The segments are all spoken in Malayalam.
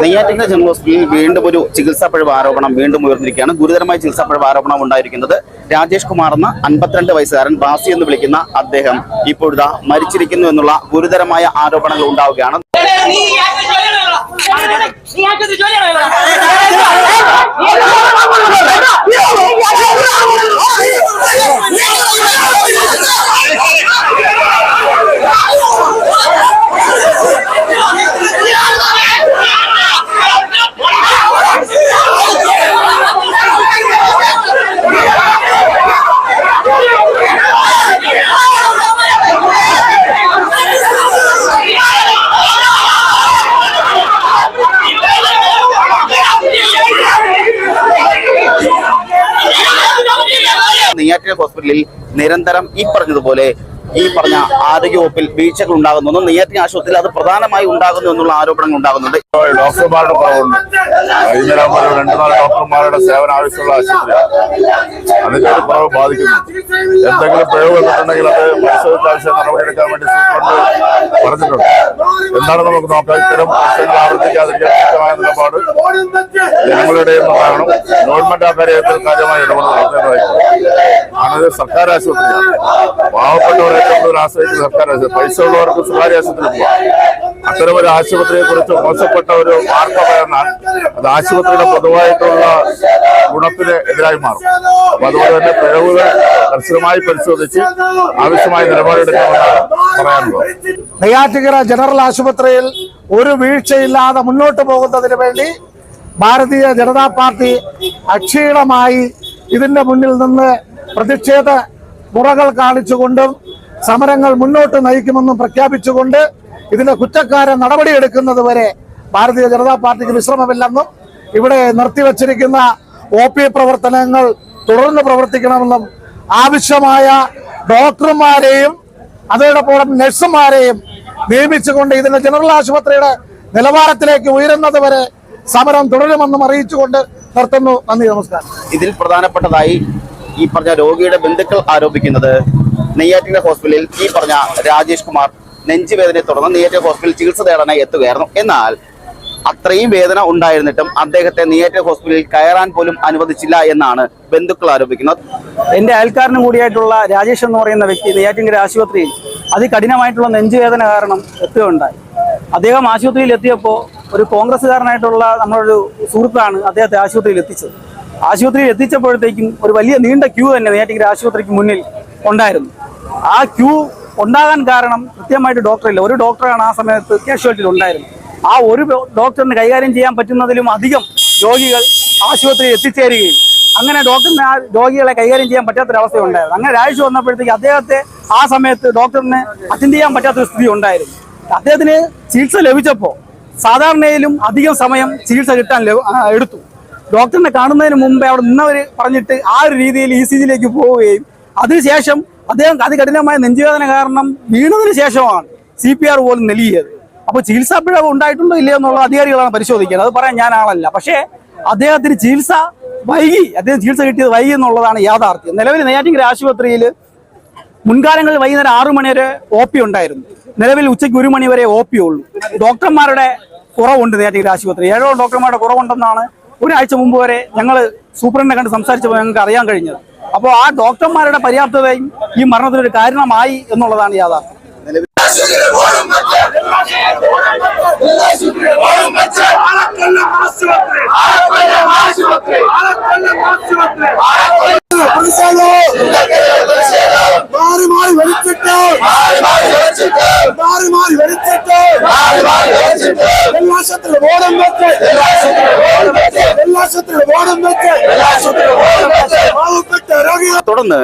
നെയ്യാറ്റിൻകര ജനറൽ ഹോസ്പിറ്റലിൽ വീണ്ടും ഒരു ചികിത്സാപ്പിഴവ് ആരോപണം വീണ്ടും ഉയർന്നിരിക്കുകയാണ്. ഗുരുതരമായ ചികിത്സാപ്പിഴവ് ആരോപണം ഉണ്ടായിരിക്കുന്നത് രാജേഷ് കുമാർ എന്ന 52 വയസ്സുകാരൻ ബാസി എന്ന് വിളിക്കുന്ന അദ്ദേഹം ഇപ്പോഴിതാ മരിച്ചിരിക്കുന്നു എന്നുള്ള ഗുരുതരമായ ആരോപണങ്ങൾ ഉണ്ടാവുകയാണ്. നെയ്യാറ്റിൻകര ഹോസ്പിറ്റലിൽ നിരന്തരം ഈ പറഞ്ഞതുപോലെ ആരോഗ്യ വകുപ്പിൽ വീഴ്ചകൾ ഉണ്ടാകുന്നു. നെയ്യാറ്റിൻകര ആശുപത്രിയിൽ അത് പ്രധാനമായി ഉണ്ടാകുന്നു എന്നുള്ള ആരോപണങ്ങൾ ഉണ്ടാകുന്നുണ്ട്. ഡോക്ടർമാരുടെ കുറവുണ്ട്. വൈകുന്നേരം 2-4 ഡോക്ടർമാരുടെ സേവനം ആവശ്യമുള്ള ആശുപത്രിയാണ്. അതിന്റെ ഒരു കുറവ് ബാധിക്കുന്നു. എന്തെങ്കിലും പിഴവ് വന്നിട്ടുണ്ടെങ്കിൽ അത് പരിശോധിച്ച ആവശ്യം നടപടിയെടുക്കാൻ വേണ്ടി സൂപ്രണ്ട് പറഞ്ഞിട്ടുണ്ട്. എന്താണ് നമുക്ക് നോക്കാം. ഇത്തരം പ്രശ്നങ്ങൾ ആവർത്തിക്കാതിരിക്കാൻ ശക്തമായ നിലപാട് ജനങ്ങളുടെ ഉണ്ടാകണം. ഗവൺമെന്റ് ആ കാര്യത്തിൽ കാര്യമായ ഇടപെടൽ നടത്തേണ്ടതായിരിക്കും. ആണത് സർക്കാർ ആശുപത്രിയാണ്. പാവപ്പെട്ടവരെ ആശ്രയിക്കുന്ന സർക്കാർ ആശുപത്രി. പൈസ ഉള്ളവർക്ക് സ്വകാര്യ ആശുപത്രി പോവാം. അത്തരമൊരു ആശുപത്രിയെ കുറിച്ച് മോശപ്പെട്ട ഒരു വാർത്ത പറഞ്ഞാൽ അത് ആശുപത്രിയുടെ പൊതുവായിട്ടുള്ള ഗുണത്തിന് എതിരായി മാറും. അപ്പൊ അതുപോലെ തന്നെ പിഴവുകൾ കർശനമായി പരിശോധിച്ച് ആവശ്യമായ നിലപാടെടുക്കണമെന്നാണ് പറയാനുള്ളത്. നെയ്യാറ്റിൻകര ജനറൽ ആശുപത്രിയിൽ ഒരു വീഴ്ചയില്ലാതെ മുന്നോട്ട് പോകുന്നതിന് വേണ്ടി ഭാരതീയ ജനതാ പാർട്ടി അക്ഷീണമായി ഇതിന്റെ മുന്നിൽ നിന്ന് പ്രതിഷേധ മുറകൾ കാണിച്ചുകൊണ്ടും സമരങ്ങൾ മുന്നോട്ട് നയിക്കുമെന്നും പ്രഖ്യാപിച്ചുകൊണ്ട് ഇതിന്റെ കുറ്റക്കാരെ നടപടിയെടുക്കുന്നത് വരെ ഭാരതീയ ജനതാ പാർട്ടിക്ക് വിശ്രമമില്ലെന്നും ഇവിടെ നിർത്തിവച്ചിരിക്കുന്ന OP പ്രവർത്തനങ്ങൾ തുടർന്ന് പ്രവർത്തിക്കണമെന്നും ആവശ്യമായ ഡോക്ടർമാരെയും അതോടൊപ്പം നഴ്സുമാരെയും നിയമിച്ചുകൊണ്ട് ഇതിന്റെ ജനറൽ ആശുപത്രിയുടെ നിലവാരത്തിലേക്ക് ഉയരുന്നത് വരെ സമരം തുടരുമെന്നും അറിയിച്ചുകൊണ്ട് നിർത്തുന്നു. നന്ദി, നമസ്കാരം. ഇതിൽ പ്രധാനപ്പെട്ടതായി ഈ പറഞ്ഞ രോഗിയുടെ ബന്ധുക്കൾ ആരോപിക്കുന്നത് നെയ്യാറ്റിൻകര ഹോസ്പിറ്റലിൽ ഈ പറഞ്ഞ രാജേഷ് കുമാർ നെഞ്ചുവേദനയെ തുടർന്ന് നെയ്യാറ്റിൻകര ഹോസ്പിറ്റലിൽ ചികിത്സ തേടാനായി എത്തുകയായിരുന്നു. എന്നാൽ അത്രയും വേദന ഉണ്ടായിരുന്നിട്ടും അദ്ദേഹത്തെ നെയ്യാറ്റിൻകര ഹോസ്പിറ്റലിൽ കയറാൻ പോലും അനുവദിച്ചില്ല എന്നാണ് ബന്ധുക്കൾ ആരോപിക്കുന്നത്. എന്റെ അയൽക്കാരനും കൂടിയായിട്ടുള്ള രാജേഷ് എന്ന് പറയുന്ന വ്യക്തി നെയ്യാറ്റിൻകര ആശുപത്രിയിൽ അതികഠിനമായിട്ടുള്ള നെഞ്ചുവേദന കാരണം എത്തുകയുണ്ടായി. അദ്ദേഹം ആശുപത്രിയിൽ എത്തിയപ്പോൾ ഒരു കോൺഗ്രസ്സുകാരനായിട്ടുള്ള നമ്മളൊരു സുഹൃത്താണ് അദ്ദേഹത്തെ ആശുപത്രിയിൽ എത്തിച്ചത്. ആശുപത്രിയിൽ എത്തിച്ചപ്പോഴത്തേക്കും ഒരു വലിയ നീണ്ട ക്യൂ തന്നെ നെയ്യാറ്റിൻകര ആശുപത്രിക്ക് മുന്നിൽ ഉണ്ടായിരുന്നു. ആ ക്യൂ ഉണ്ടാകാൻ കാരണം കൃത്യമായിട്ട് ഡോക്ടറില്ല. ഒരു ഡോക്ടറാണ് ആ സമയത്ത് കാഷ്വാലിറ്റിയിൽ ഉണ്ടായിരുന്നത്. ആ ഒരു ഡോക്ടറിന് കൈകാര്യം ചെയ്യാൻ പറ്റുന്നതിലും അധികം രോഗികൾ ആശുപത്രിയിൽ എത്തിച്ചേരുകയും അങ്ങനെ ഡോക്ടറിന് ആ രോഗികളെ കൈകാര്യം ചെയ്യാൻ പറ്റാത്തൊരവസ്ഥ ഉണ്ടായിരുന്നു. അങ്ങനെ ഒരാഴ്ച വന്നപ്പോഴത്തേക്ക് അദ്ദേഹത്തെ ആ സമയത്ത് ഡോക്ടറിന് അറ്റൻഡ് ചെയ്യാൻ പറ്റാത്തൊരു സ്ഥിതി ഉണ്ടായിരുന്നു. അദ്ദേഹത്തിന് ചികിത്സ ലഭിച്ചപ്പോൾ സാധാരണയിലും അധികം സമയം ചികിത്സ കിട്ടാൻ എടുത്തു. ഡോക്ടറിനെ കാണുന്നതിന് മുമ്പേ അവിടെ നിന്നവർ പറഞ്ഞിട്ട് ആ ഒരു രീതിയിൽ ECGയിലേക്ക് പോവുകയും അതിനുശേഷം അദ്ദേഹം അതികഠിനമായ നെഞ്ചുവേദന കാരണം വീണതിന് ശേഷമാണ് CPR പോലും നൽകിയത്. അപ്പോൾ ചികിത്സാ പിഴവ് ഉണ്ടായിട്ടുണ്ടോ ഇല്ലയോ എന്നുള്ള അധികാരികളാണ് പരിശോധിക്കുന്നത്. അത് പറയാൻ ഞാൻ ആളല്ല. പക്ഷേ അദ്ദേഹത്തിന് ചികിത്സ കിട്ടിയത് വൈകി എന്നുള്ളതാണ് യാഥാർത്ഥ്യം. നിലവിൽ നെയ്യാറ്റിൻകര ആശുപത്രിയിൽ മുൻകാലങ്ങളിൽ വൈകുന്നേരം 6 മണി വരെ OP ഉണ്ടായിരുന്നു. നിലവിൽ ഉച്ചയ്ക്ക് 1 മണി വരെ OP ഉള്ളൂ. ഡോക്ടർമാരുടെ കുറവുണ്ട് നെയ്യാറ്റിൻകര ആശുപത്രി. 7 ഡോക്ടർമാരുടെ കുറവുണ്ടെന്നാണ് ഒരാഴ്ച മുമ്പ് വരെ ഞങ്ങൾ സൂപ്രണ്ടിനെ കണ്ട് സംസാരിച്ചപ്പോൾ ഞങ്ങൾക്ക് അറിയാൻ കഴിഞ്ഞത്. അപ്പോൾ ആ ഡോക്ടർമാരുടെ പര്യാപ്തതയും ഈ മരണത്തിനൊരു കാരണമായി എന്നുള്ളതാണ് യാഥാർത്ഥ്യം. തുടർന്ന്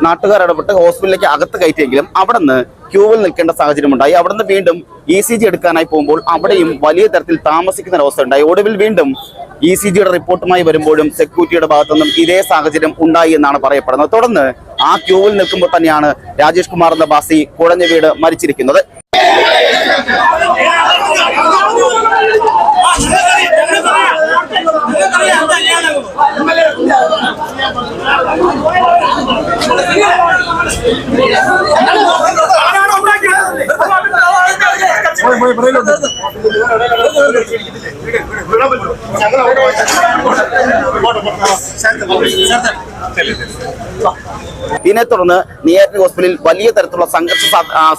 നാട്ടുകാർ ഇടപെട്ട് ഹോസ്പിറ്റലിലേക്ക് അകത്ത് കയറ്റിയെങ്കിലും അവിടെ നിന്ന് ക്യൂവിൽ നിൽക്കേണ്ട സാഹചര്യമുണ്ടായി. അവിടെ നിന്ന് വീണ്ടും ECG എടുക്കാനായി പോകുമ്പോൾ അവിടെയും വലിയ തരത്തിൽ താമസിക്കുന്ന ഒരവസ്ഥ ഉണ്ടായി. ഒടുവിൽ വീണ്ടും ECGയുടെ റിപ്പോർട്ടുമായി വരുമ്പോഴും സെക്യൂരിറ്റിയുടെ ഭാഗത്തുനിന്നും ഇതേ സാഹചര്യം ഉണ്ടായി എന്നാണ് പറയപ്പെടുന്നത്. തുടർന്ന് ആ ക്യൂവിൽ നിൽക്കുമ്പോൾ തന്നെയാണ് രാജേഷ് കുമാർ എന്ന ബാസി കുഴഞ്ഞ വീട് മരിച്ചിരിക്കുന്നത്. ഇതിനെ തുടർന്ന് നെയ്യാറ്റിൻകര ഹോസ്പിറ്റലിൽ വലിയ തരത്തിലുള്ള സംഘർഷ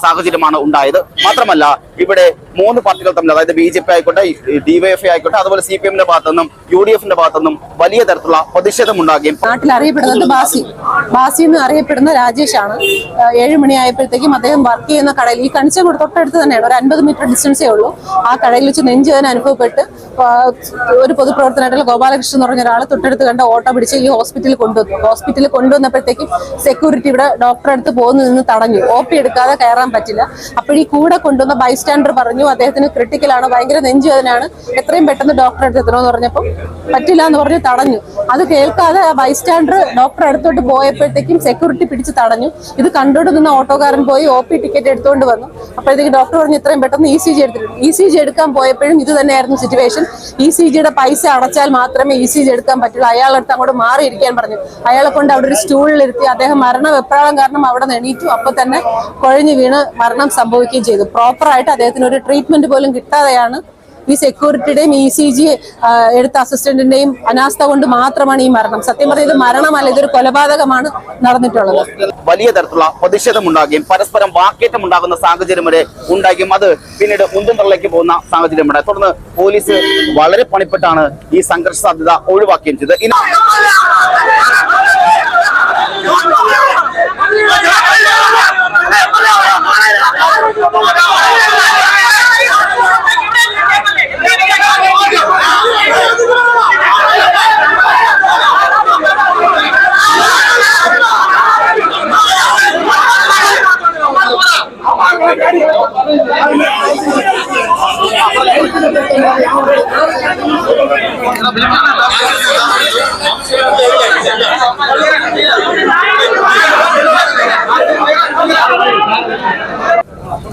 സാഹചര്യമാണ് ഉണ്ടായത്. മാത്രമല്ല ഇവിടെ 3 പാർട്ടികൾ തമ്മിൽ, അതായത് BJP ആയിക്കോട്ടെ, DYFI ആയിക്കോട്ടെ, അതുപോലെ CPM-ന്റെ ഭാഗത്തുനിന്നും UDF-ന്റെ ഭാഗത്തുനിന്നും വലിയ തരത്തിലുള്ള പ്രതിഷേധം ഉണ്ടാകുകയും നാട്ടിൽ അറിയപ്പെടുന്നത് ബാസി എന്ന് അറിയപ്പെടുന്ന രാജേഷാണ്. 7 മണിയായപ്പോഴത്തേക്കും അദ്ദേഹം വർക്ക് ചെയ്യുന്ന കടയിൽ, ഈ കണിച്ചംകുടി തൊട്ടടുത്ത് തന്നെയാണ്, ഒരു 50 മീറ്റർ ഡിസ്റ്റൻസേ ഉള്ളൂ. ആ കടയിൽ വെച്ച് നെഞ്ചുവേദന അനുഭവപ്പെട്ട് ഒരു പൊതുപ്രവർത്തനമായിട്ടുള്ള ഗോപാലകൃഷ്ണൻ എന്ന് പറഞ്ഞ ഒരാൾ തൊട്ടടുത്ത് കണ്ട ഓട്ടോ പിടിച്ച് ഈ ഹോസ്പിറ്റലിൽ കൊണ്ടുവന്നു. ഹോസ്പിറ്റലിൽ കൊണ്ടുവന്നപ്പോഴത്തേക്കും സെക്യൂരിറ്റി ഇവിടെ ഡോക്ടറെ അടുത്ത് പോകുന്നു നിന്ന് തടഞ്ഞു. OP എടുക്കാതെ കയറാൻ പറ്റില്ല. അപ്പോഴീ കൂടെ കൊണ്ടുവന്ന ബൈസ്റ്റാൻഡർ പറഞ്ഞു അദ്ദേഹത്തിന് ക്രിട്ടിക്കലാണ്, ഭയങ്കര നെഞ്ചുവേദനയാണ്, എത്രയും പെട്ടെന്ന് ഡോക്ടറെ അടുത്ത് എത്തണമെന്ന് പറഞ്ഞപ്പോൾ പറ്റില്ല എന്ന് പറഞ്ഞ് തടഞ്ഞു. അത് കേൾക്കാതെ ബൈസ്റ്റാൻഡർ ഡോക്ടറെ അടുത്തോട്ട് പോയപ്പോഴത്തേക്കും സെക്യൂരിറ്റി പിടിച്ച് തടഞ്ഞു. ഇത് കണ്ടോണ്ട് നിന്ന ഓട്ടോക്കാരൻ പോയി OP ടിക്കറ്റ് എടുത്തുകൊണ്ട് വന്നു. അപ്പോഴത്തേക്ക് ഡോക്ടർ പറഞ്ഞു എത്രയും പെട്ടെന്ന് ECG എടുത്തിട്ടുണ്ട്. ECG എടുക്കാൻ പോയപ്പോഴും ഇത് തന്നെയായിരുന്നു സിറ്റുവേഷൻ. ECG-യുടെ പൈസ അടച്ചാൽ മാത്രമേ ECG എടുക്കാൻ പറ്റുള്ളൂ. അയാളടുത്ത് അങ്ങോട്ട് മാറിയിരിക്കാൻ പറഞ്ഞു. അയാളെ കൊണ്ട് അവിടെ ഒരു സ്റ്റൂളിലിരുത്തി. അദ്ദേഹം മരണം വെപ്രാളം കാരണം അവിടെ നിന്ന് എണീറ്റു. അപ്പൊ തന്നെ കുഴഞ്ഞു വീണ് മരണം സംഭവിക്കുകയും ചെയ്തു. പ്രോപ്പറായിട്ട് അദ്ദേഹത്തിന് ഒരു ട്രീറ്റ്മെന്റ് പോലും കിട്ടാതെയാണ് ഈ സെക്യൂരിറ്റിയുടെയും ECG എടുത്ത അസിസ്റ്റന്റിന്റെയും അനാസ്ഥ കൊണ്ട് മാത്രമാണ് ഈ മരണം. സത്യം പറഞ്ഞാൽ ഇത് മരണമല്ല, ഇതൊരു കൊലപാതകമാണ് നടന്നിട്ടുള്ളത്. വലിയ തരത്തിലുള്ള പ്രതിഷേധം ഉണ്ടാകുകയും പരസ്പരം വാക്കേറ്റം ഉണ്ടാകുന്ന സാഹചര്യം വരെ ഉണ്ടാകുകയും അത് പിന്നീട് മുൻതൂക്കലിലേക്ക് പോകുന്ന സാഹചര്യം ഉണ്ടായി. തുടർന്ന് പോലീസ് വളരെ പണിപ്പെട്ടാണ് ഈ സംഘർഷ സാധ്യത ഒഴിവാക്കുകയും ചെയ്തത്.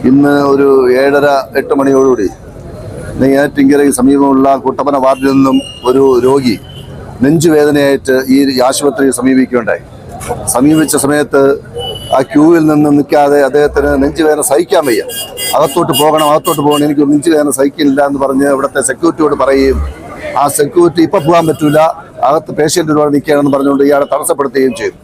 ഇന്ന് ഒരു 7:30-8 മണിയോടുകൂടി നെയ്യാറ്റിൻകരയ്ക്ക് സമീപമുള്ള കുട്ടപ്പന വാർഡിൽ നിന്നും ഒരു രോഗി നെഞ്ചുവേദനയായിട്ട് ഈ ആശുപത്രിയെ സമീപിക്കുകയുണ്ടായി. സമീപിച്ച സമയത്ത് ആ ക്യൂവിൽ നിന്ന് നിൽക്കാതെ അദ്ദേഹത്തിന് നെഞ്ചുവേദന സഹിക്കാൻ വയ്യ. അകത്തോട്ട് പോകണം, എനിക്ക് നെഞ്ചുവേദന സഹിക്കില്ല എന്ന് പറഞ്ഞ് ഇവിടുത്തെ സെക്യൂരിറ്റിയോട് പറയുകയും ആ സെക്യൂരിറ്റി ഇപ്പം പോകാൻ പറ്റൂല, അകത്ത് പേഷ്യൻ്റ് ഒരുപാട് നിൽക്കുകയാണെന്ന് പറഞ്ഞുകൊണ്ട് ഇയാളെ തടസ്സപ്പെടുത്തുകയും ചെയ്തു.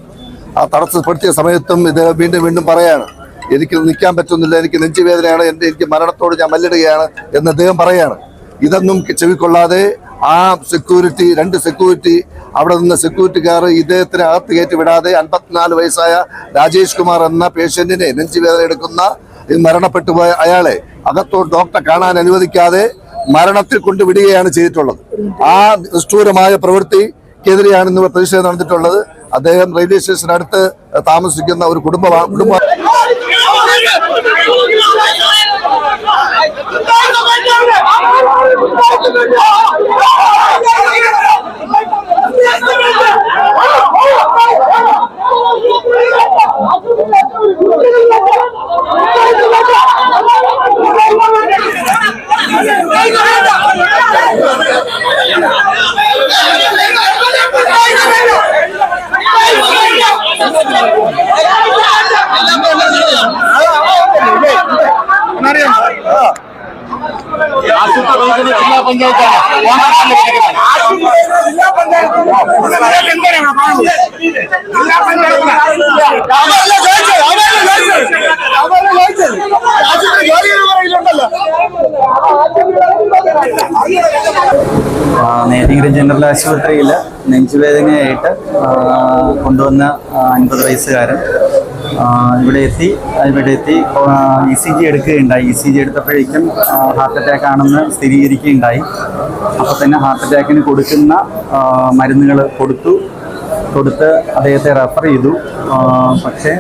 ആ തടസ്സപ്പെടുത്തിയ സമയത്തും ഇദ്ദേഹം വീണ്ടും പറയാണ്, എനിക്ക് നിൽക്കാൻ പറ്റുന്നില്ല, എനിക്ക് നെഞ്ചുവേദനയാണ്, എനിക്ക് മരണത്തോട് ഞാൻ മല്ലിടുകയാണ് എന്ന് അദ്ദേഹം പറയാണ്. ഇതൊന്നും ചെവിക്കൊള്ളാതെ ആ സെക്യൂരിറ്റി, 2 സെക്യൂരിറ്റി അവിടെ നിന്ന് സെക്യൂരിറ്റിക്കാർ ഇദ്ദേഹത്തിന് അകത്ത് കയറ്റി വിടാതെ 54 വയസ്സായ രാജേഷ് കുമാർ എന്ന പേഷ്യന്റിനെ, നെഞ്ചുവേദന എടുക്കുന്ന മരണപ്പെട്ടു പോയ അയാളെ അകത്തോട്ട് ഡോക്ടറെ കാണാൻ അനുവദിക്കാതെ മരണത്തിൽ കൊണ്ടുവിടുകയാണ് ചെയ്തിട്ടുള്ളത്. ആ നിഷ്ഠൂരമായ പ്രവൃത്തിക്കെതിരെയാണ് ഇന്ന് പ്രതിഷേധം നടന്നിട്ടുള്ളത്. അദ്ദേഹം റെയിൽവേ സ്റ്റേഷനടുത്ത് താമസിക്കുന്ന ഒരു കുടുംബമാണ്. നെയ്യാറ്റിൻകര ജനറൽ ആശുപത്രിയിൽ നെഞ്ചുവേദനയായിട്ട് കൊണ്ടുവന്ന 50 വയസ്സുകാരൻ ഇവിടെ എത്തി ECG എടുക്കുകയുണ്ടായി. ECG എടുത്തപ്പോഴേക്കും ഹാർട്ട് അറ്റാക്ക് ആണെന്ന് സ്ഥിരീകരിക്കുകയുണ്ടായി. അപ്പോൾ തന്നെ ഹാർട്ട് അറ്റാക്കിന് കൊടുക്കുന്ന മരുന്നുകൾ കൊടുത്ത് അദ്ദേഹത്തെ റെഫർ ചെയ്തു. പക്ഷേ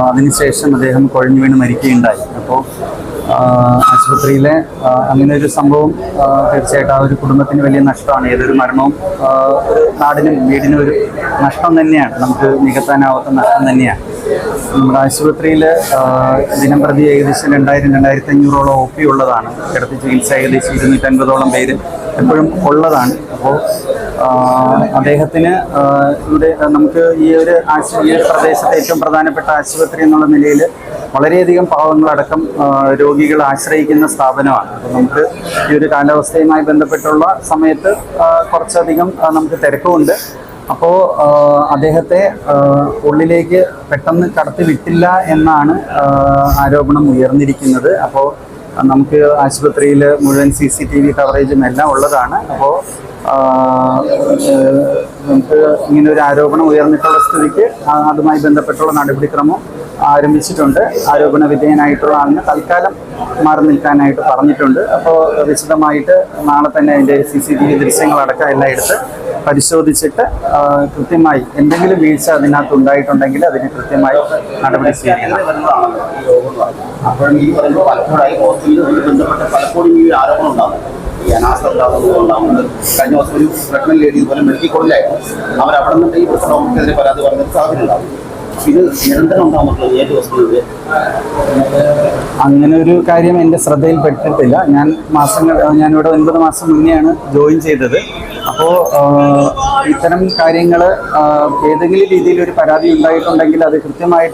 അതിനുശേഷം അദ്ദേഹം കുഴഞ്ഞു വീണ് മരിക്കുകയുണ്ടായി. അപ്പോൾ ആശുപത്രിയിലെ അങ്ങനെ ഒരു സംഭവം തീർച്ചയായിട്ടും ആ ഒരു കുടുംബത്തിന് വലിയ നഷ്ടമാണ്. ഏതൊരു മരണവും ഒരു നാടിനും വീടിനും ഒരു നഷ്ടം തന്നെയാണ്, നമുക്ക് നികത്താനാവാത്ത നഷ്ടം തന്നെയാണ്. നമ്മുടെ ആശുപത്രിയിൽ ദിനം പ്രതി ഏകദേശം 2000-2500 OP ഉള്ളതാണ്. കിടത്തി ചികിത്സ ഏകദേശം 250ഓളം പേര് എപ്പോഴും ഉള്ളതാണ്. അപ്പോൾ അദ്ദേഹത്തിന് ഇവിടെ നമുക്ക് ഈ ഒരു പ്രദേശത്തെ ഏറ്റവും പ്രധാനപ്പെട്ട ആശുപത്രി എന്നുള്ള നിലയിൽ വളരെയധികം പാവങ്ങളടക്കം രോഗി രോഗികൾ ആശ്രയിക്കുന്ന സ്ഥാപനമാണ്. അപ്പോൾ നമുക്ക് ഈ ഒരു കാലാവസ്ഥയുമായി ബന്ധപ്പെട്ടുള്ള സമയത്ത് കുറച്ചധികം നമുക്ക് തിരക്കുമുണ്ട്. അപ്പോൾ അദ്ദേഹത്തെ ഉള്ളിലേക്ക് പെട്ടെന്ന് കടത്തി വിട്ടില്ല എന്നാണ് ആരോപണം ഉയർന്നിരിക്കുന്നത്. അപ്പോൾ നമുക്ക് ആശുപത്രിയിൽ മുഴുവൻ CCTV കവറേജും എല്ലാം ഉള്ളതാണ്. അപ്പോൾ നമുക്ക് ഇങ്ങനെ ഒരു ആരോപണം ഉയർന്നിട്ടുള്ള സ്ഥിതിക്ക് അതുമായി ബന്ധപ്പെട്ടുള്ള നടപടിക്രമം ആരംഭിച്ചിട്ടുണ്ട്. ആരോപണ വിധേയനായിട്ടുള്ള ആളിന് തൽക്കാലം മാറി നിൽക്കാനായിട്ട് പറഞ്ഞിട്ടുണ്ട്. അപ്പോൾ വിശദമായിട്ട് നാളെ തന്നെ അതിൻ്റെ CCTV ദൃശ്യങ്ങളടക്കം എല്ലാം എടുത്ത് പരിശോധിച്ചിട്ട് കൃത്യമായി എന്തെങ്കിലും വീഴ്ച അതിനകത്ത് ഉണ്ടായിട്ടുണ്ടെങ്കിൽ അതിന് കൃത്യമായി നടപടി സ്വീകരിക്കണം. അപ്പോഴും ഈ പറയുമ്പോൾ പലപ്പോഴായി ഹോസ്പിറ്റലുമായി ബന്ധപ്പെട്ട് പലപ്പോഴും ഈ ആരോപണം ഉണ്ടാകുന്നത് ഈ അനാസ്ഥ ഉണ്ടാകുന്നത്. കഴിഞ്ഞ ദിവസം ഒരു പ്രഗ്നന്റ് ലേഡി ഇതുപോലെ മെഡിക്കൽ കോളേജിലായിരുന്നു. അവരവിടെ നിന്ന് ഈ ഡോക്ടർക്കെതിരെ പരാതി പറഞ്ഞ സാഹചര്യം ഉണ്ടാകും. ഇത് നിരന്തരം ഉണ്ടാകുന്നത് ഏത് ഹോസ്പിറ്റലിൽ അങ്ങനെ ഒരു കാര്യം എൻ്റെ ശ്രദ്ധയിൽപ്പെട്ടിട്ടില്ല. ഞാനിവിടെ 9 മാസം മുന്നെയാണ് ജോയിൻ ചെയ്തത്. അപ്പോൾ ഇത്തരം കാര്യങ്ങൾ ഏതെങ്കിലും രീതിയിൽ ഒരു പരാതി ഉണ്ടായിട്ടുണ്ടെങ്കിൽ അത് കൃത്യമായി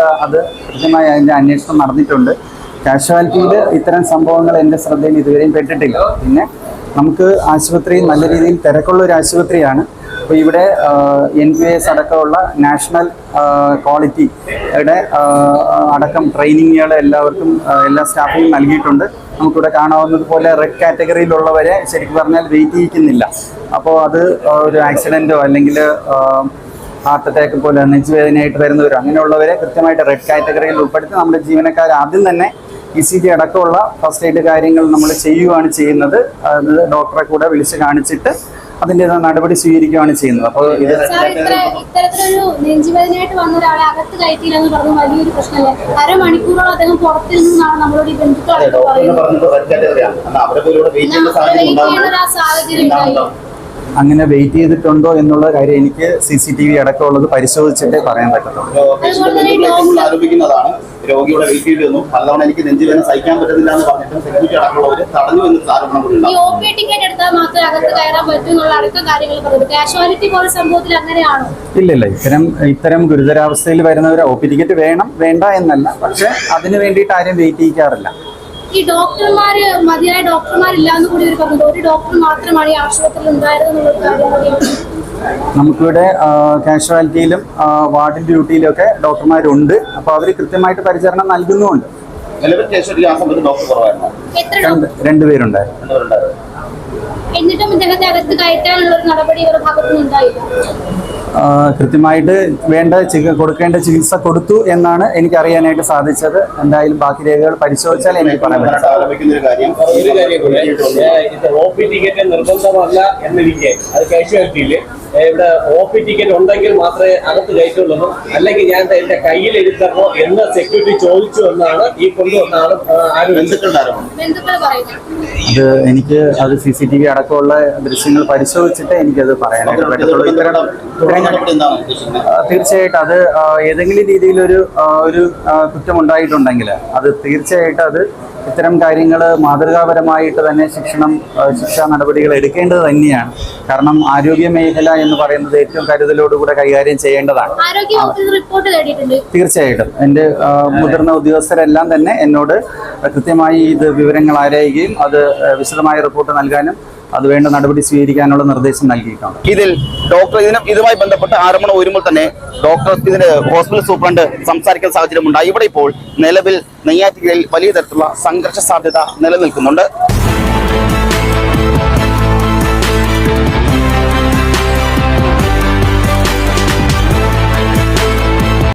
അതിൻ്റെ അന്വേഷണം നടന്നിട്ടുണ്ട്. കാഷ്വാലിറ്റിയിൽ ഇത്തരം സംഭവങ്ങൾ എൻ്റെ ശ്രദ്ധയിൽ ഇതുവരെയും പെട്ടിട്ടില്ല. പിന്നെ നമുക്ക് ആശുപത്രി നല്ല രീതിയിൽ തിരക്കുള്ള ഒരു ആശുപത്രിയാണ്. അപ്പോൾ ഇവിടെ NQS അടക്കമുള്ള നാഷണൽ ക്വാളിറ്റിയുടെ അടക്കം ട്രെയിനിങ്ങുകൾ എല്ലാവർക്കും എല്ലാ സ്റ്റാഫിനും നൽകിയിട്ടുണ്ട്. നമുക്കിവിടെ കാണാവുന്നതുപോലെ റെഡ് കാറ്റഗറിയിലുള്ളവരെ ശരിക്കും പറഞ്ഞാൽ വെയിറ്റ് ചെയ്യിക്കുന്നില്ല. അപ്പോൾ അത് ഒരു ആക്സിഡൻറ്റോ അല്ലെങ്കിൽ ഹാർട്ട് അറ്റാക്ക് പോലെ നെഞ്ചുവേദനയായിട്ട് വരുന്നവരോ അങ്ങനെയുള്ളവരെ കൃത്യമായിട്ട് റെഡ് കാറ്റഗറിയിൽ ഉൾപ്പെടുത്തി നമ്മുടെ ജീവനക്കാർ ആദ്യം തന്നെ ECG അടക്കമുള്ള ഫസ്റ്റ് എയ്ഡ് കാര്യങ്ങൾ നമ്മൾ ചെയ്യുകയാണ് ചെയ്യുന്നത്. അത് ഡോക്ടറെ കൂടെ വിളിച്ച് കാണിച്ചിട്ട് അതിൻ്റെ നടപടി സ്വീകരിക്കുകയാണ് ചെയ്യുന്നത്. അപ്പോൾ ഇത് ഇത്തരത്തിലൊരു നെഞ്ചുവേദനയായിട്ട് വന്ന ഒരാളെ അകത്ത് കയറ്റിയില്ലെന്ന് പറഞ്ഞ വലിയൊരു പ്രശ്നമല്ലേ? അരമണിക്കൂറോളം അദ്ദേഹം പുറത്തിരുന്നാണ് നമ്മളോട് ഈ ബന്ധുക്കളൊക്കെ സാഹചര്യം. അങ്ങനെ വെയിറ്റ് ചെയ്തിട്ടുണ്ടോ എന്നുള്ള കാര്യം എനിക്ക് CCTV അടക്കമുള്ളത് പരിശോധിച്ചിട്ടേ പറയാൻ പറ്റത്തുള്ളൂ. ആരോപിക്കുന്നതാണ് രോഗിയുടെ വെയിറ്റ് ചെയ്തിരുന്നു. പലതവണ എനിക്ക് നെഞ്ചുവേദന സഹിക്കാൻ പറ്റുന്നില്ല എന്ന് പറഞ്ഞിട്ട് സെക്യൂരിറ്റി അടക്കമുള്ളവർ തടഞ്ഞു എന്നൊരു ആരോപണം കൂടി ഉണ്ടാകും. OP ടിക്കറ്റ് എടുത്താൽ മാത്രമേ അകത്ത് കയറാൻ പറ്റൂ എന്നുള്ള അടക്കം കാര്യങ്ങൾ പറയുന്നത്. കാഷ്വാലിറ്റി പോലെ സംഭവത്തിൽ അങ്ങനെയാണോ? ഇല്ല, ഇത്തരം ഗുരുതരാവസ്ഥയിൽ വരുന്നവർ OP ടിക്കറ്റ് വേണ്ട എന്നല്ല, പക്ഷെ അതിന് വേണ്ടിയിട്ട് ആരും വെയിറ്റ് ചെയ്യിക്കാറില്ല. ഈ ഡോക്ടർമാര് മതിയായ ഡോക്ടർമാരില്ലാന്ന് കൂടി ഒരു പറഞ്ഞത്. ഒരു ഡോക്ടർ മാത്രമാണ് ഈ ആശുപത്രിയിൽ ഉണ്ടായിരുന്നുള്ള കാര്യം. നമുക്കിവിടെ കാഷ്വാലിറ്റിയിലും വാർഡ് ഡ്യൂട്ടിയിലും ഒക്കെ ഡോക്ടർമാരുണ്ട്. അപ്പോൾ അവർ കൃത്യമായിട്ട് പരിചരണം നൽകുന്നുമുണ്ട്. രണ്ട് പേരുണ്ടായിരുന്നു. എന്നിട്ടും ഇദ്ദേഹത്തെ അകത്ത് കയറ്റാനുള്ള ഒരു നടപടി ഇവരുടെ ഭാഗത്തുനിന്ന് ഉണ്ടായില്ല. കൃത്യമായിട്ട് കൊടുക്കേണ്ട ചികിത്സ കൊടുത്തു എന്നാണ് എനിക്ക് അറിയാനായിട്ട് സാധിച്ചത്. എന്തായാലും ബാക്കി രേഖകൾ പരിശോധിച്ചാൽ എനിക്ക് പറയാൻ പറ്റും. OP ടിക്കറ്റ് നിർബന്ധമല്ല എന്നിരിക്കെ അത് കാഷ്വാലിറ്റിയിൽ ഇവിടെ OP ടിക്കറ്റ് ഉണ്ടെങ്കിൽ മാത്രമേ അകത്ത് കയറ്റുള്ളൂ, അല്ലെങ്കിൽ ഞാൻ എന്റെ കയ്യിൽ എഴുതണോ എന്ന് സെക്യൂരിറ്റി ചോദിച്ചു എന്നാണ് ഈ കൊണ്ടുവന്നാണ് ഇത് എനിക്ക് അത് CCTV അടക്കമുള്ള ദൃശ്യങ്ങൾ പരിശോധിച്ചിട്ട് എനിക്കത് പറയാനായിട്ട് പറ്റത്തുള്ളൂ. തീർച്ചയായിട്ടും അത് ഏതെങ്കിലും രീതിയിലൊരു കുറ്റമുണ്ടായിട്ടുണ്ടെങ്കിൽ അത് തീർച്ചയായിട്ടും അത് ഇത്തരം കാര്യങ്ങൾ മാതൃകാപരമായിട്ട് തന്നെ ശിക്ഷാ നടപടികൾ എടുക്കേണ്ടത് തന്നെയാണ്. കാരണം ആരോഗ്യ മേഖല എന്ന് പറയുന്നത് ഏറ്റവും കരുതലോടുകൂടെ കൈകാര്യം ചെയ്യേണ്ടതാണ്. തീർച്ചയായിട്ടും എൻ്റെ മുതിർന്ന ഉദ്യോഗസ്ഥരെല്ലാം തന്നെ എന്നോട് കൃത്യമായി ഇത് വിവരങ്ങൾ ആരായുകയും അത് വിശദമായ റിപ്പോർട്ട് നൽകാനും അത് വേണ്ട നടപടി സ്വീകരിക്കാനുള്ള നിർദ്ദേശം നൽകിയിട്ടുണ്ട്. ഇതിൽ ഡോക്ടർ ഇതുമായി ബന്ധപ്പെട്ട് ആരോപണം ഉയരുമ്പോൾ തന്നെ ഡോക്ടർ ഇതിന് ഹോസ്പിറ്റൽ സൂപ്രണ്ട് സംസാരിക്കുന്ന സാഹചര്യമുണ്ടായി. ഇവിടെ ഇപ്പോൾ നിലവിൽ നെയ്യാറ്റിൻകരയിൽ വലിയ തരത്തിലുള്ള സംഘർഷ സാധ്യത നിലനിൽക്കുന്നുണ്ട്.